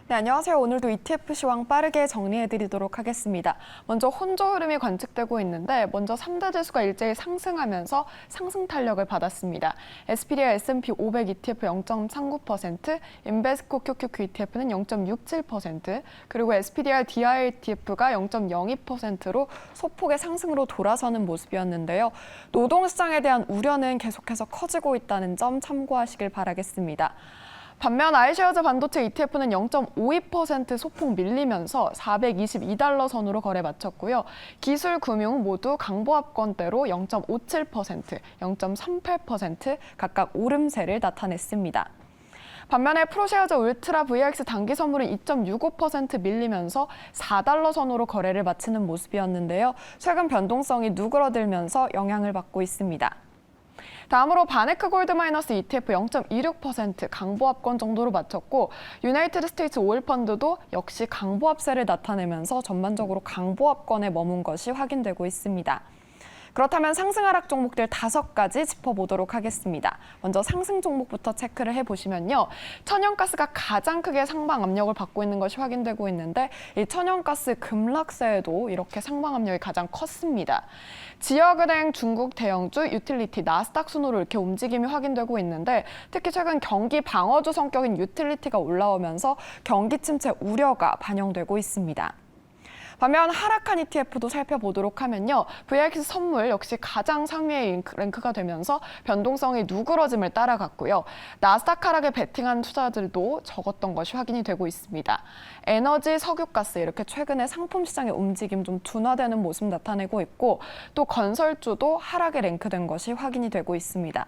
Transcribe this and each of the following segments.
네, 안녕하세요. 오늘도 ETF 시황 빠르게 정리해드리도록 하겠습니다. 먼저 혼조 흐름이 관측되고 있는데 먼저 3대 지수가 일제히 상승하면서 상승 탄력을 받았습니다. SPD와 S&P 500 ETF 0.39%, 인베스코 QQQ ETF는 0.67%, 그리고 SPDR DI ETF가 0.02%로 소폭의 상승으로 돌아서는 모습이었는데요. 노동시장에 대한 우려는 계속해서 커지고 있다는 점 참고하시길 바라겠습니다. 반면 아이쉐어즈 반도체 ETF는 0.52% 소폭 밀리면서 422달러 선으로 거래 마쳤고요. 기술, 금융 모두 강보합권대로 0.57%, 0.38% 각각 오름세를 나타냈습니다. 반면에 프로쉐어즈 울트라 VX 단기 선물은 2.65% 밀리면서 4달러 선으로 거래를 마치는 모습이었는데요. 최근 변동성이 누그러들면서 영향을 받고 있습니다. 다음으로 바네크 골드 마이너스 ETF 0.26% 강보합권 정도로 마쳤고 유나이티드 스테이츠 오일 펀드도 역시 강보합세를 나타내면서 전반적으로 강보합권에 머문 것이 확인되고 있습니다. 그렇다면 상승 하락 종목들 5가지 짚어보도록 하겠습니다. 먼저 상승 종목부터 체크를 해보시면요. 천연가스가 가장 크게 상방 압력을 받고 있는 것이 확인되고 있는데 이 천연가스 급락세에도 이렇게 상방 압력이 가장 컸습니다. 지역은행, 중국 대형주, 유틸리티, 나스닥 순으로 이렇게 움직임이 확인되고 있는데 특히 최근 경기 방어주 성격인 유틸리티가 올라오면서 경기 침체 우려가 반영되고 있습니다. 반면 하락한 ETF도 살펴보도록 하면요. VX 선물 역시 가장 상위의 랭크가 되면서 변동성이 누그러짐을 따라갔고요. 나스닥 하락에 베팅한 투자들도 적었던 것이 확인이 되고 있습니다. 에너지, 석유가스 이렇게 최근에 상품 시장의 움직임 좀 둔화되는 모습 나타내고 있고 또 건설주도 하락에 랭크된 것이 확인이 되고 있습니다.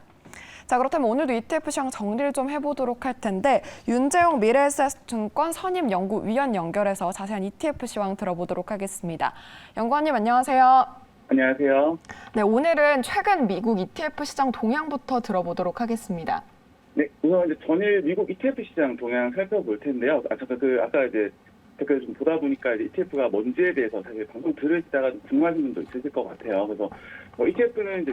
자, 그렇다면 오늘도 ETF 시황 정리를 좀 해보도록 할 텐데 윤재용 미래에셋증권 선임연구위원 연결해서 자세한 ETF 시황 들어보도록 하겠습니다. 연구원님 안녕하세요. 안녕하세요. 네, 오늘은 최근 미국 ETF 시장 동향부터 들어보도록 하겠습니다. 네, 우선 이제 전일 미국 ETF 시장 동향 살펴볼 텐데요. 아까 이제 댓글 좀 보다 보니까 이제 ETF가 뭔지에 대해서 사실 방송 들으시다가 좀 궁금하신 분도 있으실 것 같아요. 그래서 ETF는 이제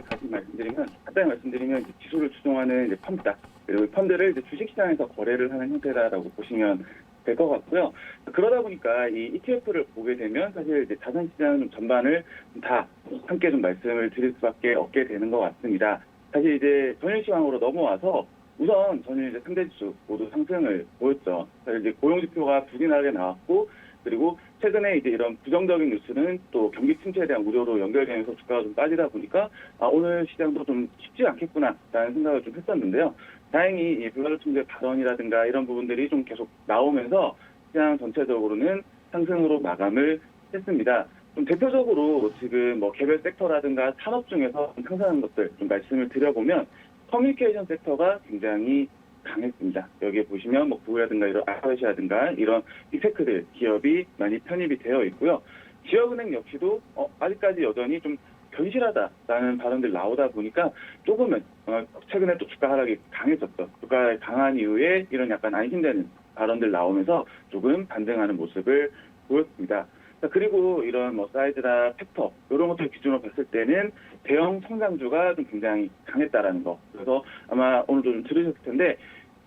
간단히 말씀드리면 이제 지수를 추종하는 이제 펀드다. 그리고 이 펀드를 이제 주식시장에서 거래를 하는 형태다라고 보시면 될 것 같고요. 그러다 보니까 이 ETF를 보게 되면 사실 이제 자산시장 전반을 다 함께 좀 말씀을 드릴 수밖에 없게 되는 것 같습니다. 사실 이제 전일 시황으로 넘어와서 우선 전일 이제 3대 지수 모두 상승을 보였죠. 사실 이제 고용지표가 부진하게 나왔고, 그리고 최근에 이제 이런 부정적인 뉴스는 또 경기 침체에 대한 우려로 연결되면서 주가가 좀 빠지다 보니까 오늘 시장도 좀 쉽지 않겠구나라는 생각을 좀 했었는데요. 다행히 이 불가결 통제 발언이라든가 이런 부분들이 좀 계속 나오면서 시장 전체적으로는 상승으로 마감을 했습니다. 좀 대표적으로 지금 뭐 개별 섹터라든가 산업 중에서 상승하는 것들 좀 말씀을 드려보면 커뮤니케이션 섹터가 굉장히 강했습니다. 여기에 보시면 뭐 구글이라든가 이런 알파벳이라든가 이런 빅테크들 기업이 많이 편입이 되어 있고요. 지역은행 역시도 아직까지 여전히 좀 견실하다라는 발언들 나오다 보니까 조금은 최근에 또 주가 하락이 강해졌죠. 주가 강한 이후에 이런 약간 안심되는 발언들 나오면서 조금 반등하는 모습을 보였습니다. 그리고 이런 뭐 사이즈나 팩터 이런 것들 기준으로 봤을 때는 대형 성장주가 좀 굉장히 강했다라는 거. 그래서 아마 오늘도 좀 들으셨을 텐데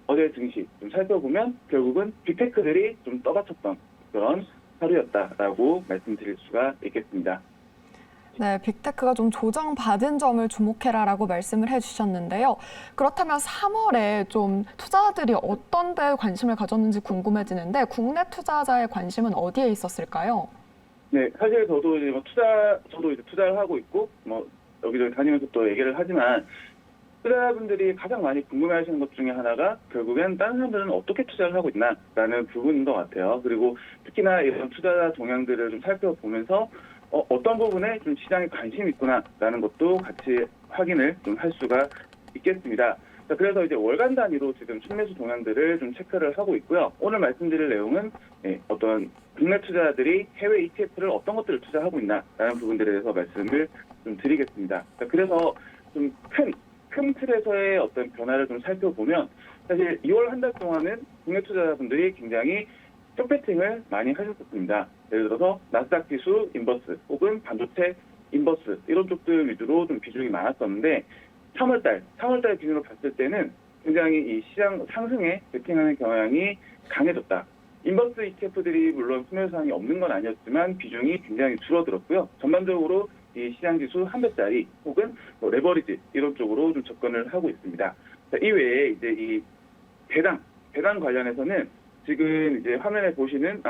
어제 증시 좀 살펴보면 결국은 빅테크들이 좀 떠받쳤던 그런 하루였다라고 말씀드릴 수가 있겠습니다. 네, 빅테크가 좀 조정받은 점을 주목해라라고 말씀을 해주셨는데요. 그렇다면 3월에 좀 투자자들이 어떤 데 관심을 가졌는지 궁금해지는데 국내 투자자의 관심은 어디에 있었을까요? 네, 사실 저도 이제 저도 이제 투자를 하고 있고, 뭐, 여기저기 다니면서 또 얘기를 하지만, 투자자분들이 가장 많이 궁금해하시는 것 중에 하나가 결국엔 다른 사람들은 어떻게 투자를 하고 있나라는 부분인 것 같아요. 그리고 특히나 이런 투자자 동향들을 좀 살펴보면서 어떤 부분에 좀 시장에 관심이 있구나라는 것도 같이 확인을 좀 할 수가 있겠습니다. 그래서 이제 월간 단위로 지금 순매수 동향들을 좀 체크를 하고 있고요. 오늘 말씀드릴 내용은 어떤 국내 투자자들이 해외 ETF를 어떤 것들을 투자하고 있나라는 부분들에 대해서 말씀을 좀 드리겠습니다. 그래서 좀 큰 틀에서의 어떤 변화를 좀 살펴보면 사실 2월 한 달 동안은 국내 투자자분들이 굉장히 쇼패팅을 많이 하셨습니다. 예를 들어서 나스닥 지수 인버스 혹은 반도체 인버스 이런 쪽들 위주로 좀 비중이 많았었는데 3월달 기준으로 봤을 때는 굉장히 이 시장 상승에 베팅하는 경향이 강해졌다. 인버스 ETF들이 물론 순매수상이 없는 건 아니었지만 비중이 굉장히 줄어들었고요. 전반적으로 이 시장 지수 한 배짜리 혹은 뭐 레버리지 이런 쪽으로 좀 접근을 하고 있습니다. 자, 이외에 이제 이 배당 관련해서는 지금 이제 화면에 보시는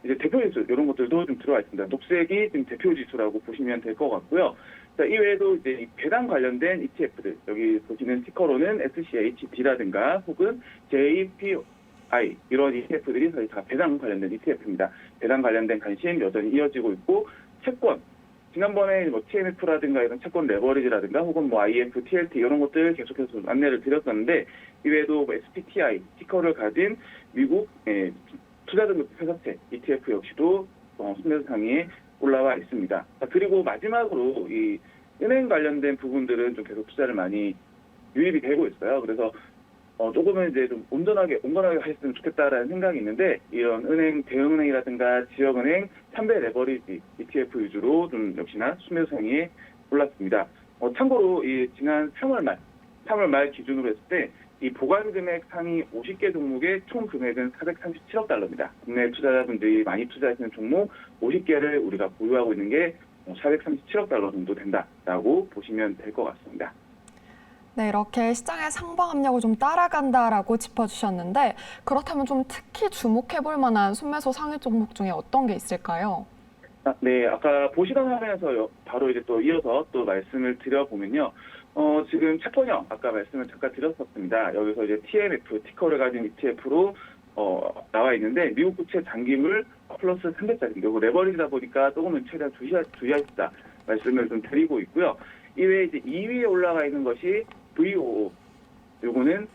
이제 대표 지수 이런 것들도 좀 들어와 있습니다. 녹색이 지금 대표 지수라고 보시면 될 것 같고요. 자, 이외에도 이제 이 배당 관련된 ETF들 여기 보시는 티커로는 SCHD라든가 혹은 JPI 이런 ETF들이 거의 다 배당 관련된 ETF입니다. 배당 관련된 관심 여전히 이어지고 있고 채권 지난번에 뭐 TMF라든가 이런 채권 레버리지라든가 혹은 뭐 IF, TLT 이런 것들 계속해서 안내를 드렸었는데 이외에도 뭐 SPTI 티커를 가진 미국 투자등급 회사채 ETF 역시도 순매수 상위에 올라와 있습니다. 그리고 마지막으로 이 은행 관련된 부분들은 좀 계속 투자를 많이 유입이 되고 있어요. 그래서 조금은 이제 좀 온전하게 했으면 좋겠다라는 생각이 있는데 이런 대형은행이라든가 지역은행 3배 레버리지 ETF 위주로 좀 역시나 순매수 상위에 올랐습니다. 참고로 이 지난 3월 말 기준으로 했을 때 이 보관 금액 상위 50개 종목의 총 금액은 437억 달러입니다. 국내 투자자분들이 많이 투자하시는 종목 50개를 우리가 보유하고 있는 게 437억 달러 정도 된다라고 보시면 될 것 같습니다. 네, 이렇게 시장의 상방 압력을 좀 따라간다라고 짚어주셨는데 그렇다면 좀 특히 주목해볼 만한 순매수 상위 종목 중에 어떤 게 있을까요? 네, 아까 보시던 화면에서 바로 이제 또 이어서 또 말씀을 드려보면요. 지금 채권형 아까 말씀을 잠깐 드렸었습니다. 여기서 이제 TMF 티커를 가진 ETF로 나와 있는데 미국 국채 장기물 플러스 3배짜리 그리고 레버리지다 보니까 조금은 최대한 주의하시다 말씀을 좀 드리고 있고요. 이외에 이제 2위에 올라가 있는 것이 VOO. 요거는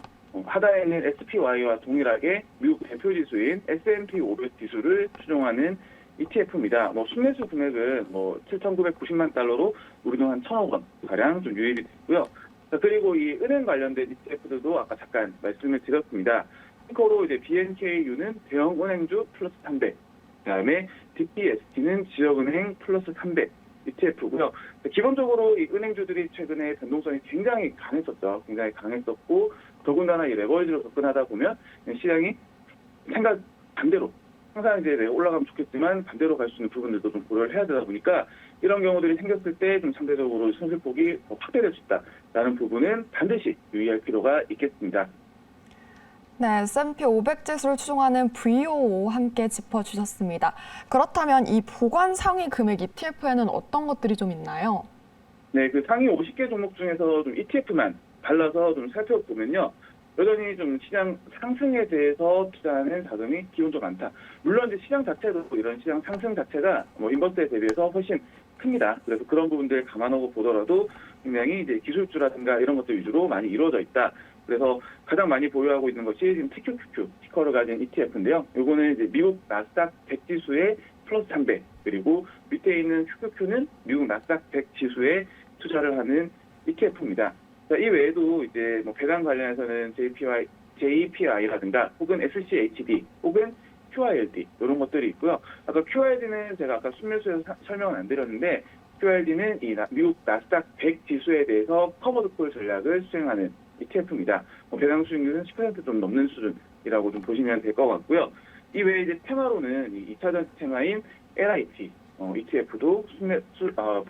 하단에 있는 SPY와 동일하게 미국 대표 지수인 S&P 500 지수를 추종하는 ETF입니다. 순매수 금액은 7,990만 달러로 우리 돈 한 1,000억 원 가량 좀 유입이 됐고요. 자, 그리고 이 은행 관련된 ETF들도 아까 잠깐 말씀을 드렸습니다. 참고로 이제 BNKU는 대형 은행주 플러스 300, 그다음에 DPST는 지역은행 플러스 300 ETF고요. 기본적으로 이 은행주들이 최근에 변동성이 굉장히 강했었죠. 굉장히 강했었고 더군다나 이 레버리지로 접근하다 보면 시장이 생각 반대로 항상 이제 올라가면 좋겠지만 반대로 갈 수 있는 부분들도 좀 고려를 해야 되다 보니까 이런 경우들이 생겼을 때 좀 상대적으로 손실폭이 확대될 수 있다라는 부분은 반드시 유의할 필요가 있겠습니다. 네, S&P 500 지수를 추종하는 VOO 함께 짚어주셨습니다. 그렇다면 이 보관 상위 금액 ETF에는 어떤 것들이 좀 있나요? 네, 그 상위 50개 종목 중에서 좀 ETF만 발라서 좀 살펴보면요. 여전히 좀 시장 상승에 대해서 투자하는 자금이 기본적으로 많다. 물론 이제 시장 자체도 이런 시장 상승 자체가 인버스에 대비해서 훨씬 큽니다. 그래서 그런 부분들 감안하고 보더라도 굉장히 이제 기술주라든가 이런 것들 위주로 많이 이루어져 있다. 그래서 가장 많이 보유하고 있는 것이 지금 TQQQ 티커를 가진 ETF인데요. 요거는 이제 미국 나스닥 100 지수의 플러스 300 그리고 밑에 있는 QQQ는 미국 나스닥 100 지수에 투자를 하는 ETF입니다. 자, 이 외에도 이제 배당 관련해서는 JPI라든가 혹은 SCHD 혹은 QILD 이런 것들이 있고요. 아까 QILD는 제가 아까 순매수에서 설명을 안 드렸는데 QILD는 이 미국 나스닥 100 지수에 대해서 커버드콜 전략을 수행하는 ETF입니다. 배당 수익률은 10% 좀 넘는 수준이라고 좀 보시면 될 것 같고요. 이 외에 이제 테마로는 이 2차전 테마인 LIT ETF도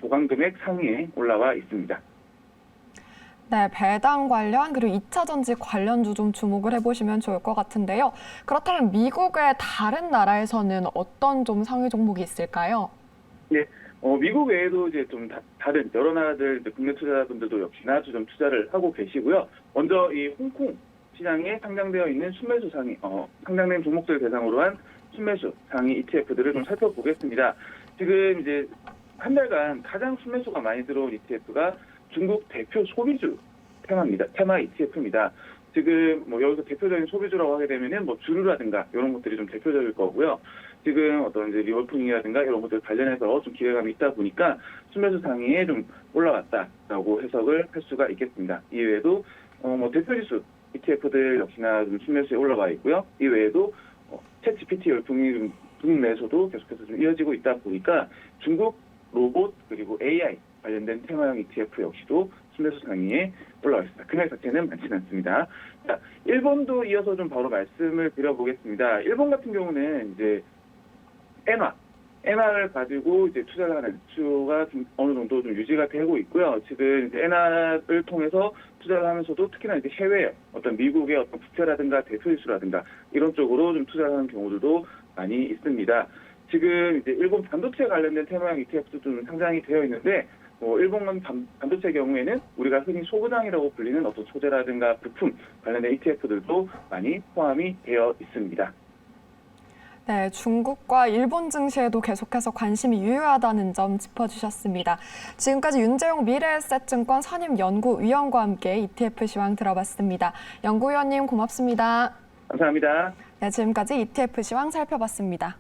보관 금액 상위에 올라와 있습니다. 네, 배당 관련 그리고 2차 전지 관련주 좀 주목을 해보시면 좋을 것 같은데요. 그렇다면 미국의 다른 나라에서는 어떤 좀 상위 종목이 있을까요? 네, 미국 외에도 이제 좀 다른 여러 나라들 국내 투자자분들도 역시나 좀 투자를 하고 계시고요. 먼저 이 홍콩 시장에 상장되어 있는 순매수 상위, 상장된 종목들 대상으로 한 순매수 상위 ETF들을 좀 살펴보겠습니다. 지금 이제 한 달간 가장 순매수가 많이 들어온 ETF가 중국 대표 소비주 테마 ETF입니다. 지금 여기서 대표적인 소비주라고 하게 되면은 주류라든가 이런 것들이 좀 대표적일 거고요. 지금 어떤 이제 리오프닝이라든가 이런 것들 관련해서 좀 기대감이 있다 보니까 순매수 상위에 좀 올라왔다라고 해석을 할 수가 있겠습니다. 이외에도 대표지수 ETF들 역시나 좀 순매수에 올라와 있고요. 이외에도 챗GPT 열풍이 좀 국내에서도 계속해서 좀 이어지고 있다 보니까 중국 로봇 그리고 AI 관련된 테마형 ETF 역시도 순매수 상위에 올라와 있습니다. 금액 자체는 많지는 않습니다. 자, 일본도 이어서 좀 바로 말씀을 드려보겠습니다. 일본 같은 경우는 이제 엔화를 가지고 이제 투자를 하는 수요가 좀 어느 정도 좀 유지가 되고 있고요. 지금 이제 엔화를 통해서 투자를 하면서도 특히나 이제 해외 어떤 미국의 어떤 부채라든가 대표이수라든가 이런 쪽으로 좀 투자를 하는 경우들도 많이 있습니다. 지금 이제 일본 반도체 관련된 테마형 ETF도 좀 상장이 되어 있는데, 일본 반도체 경우에는 우리가 흔히 소부장이라고 불리는 어떤 소재라든가 부품 관련된 ETF들도 많이 포함이 되어 있습니다. 네, 중국과 일본 증시에도 계속해서 관심이 유효하다는 점 짚어주셨습니다. 지금까지 윤재용 미래에셋증권 선임연구위원과 함께 ETF 시황 들어봤습니다. 연구위원님 고맙습니다. 감사합니다. 네, 지금까지 ETF 시황 살펴봤습니다.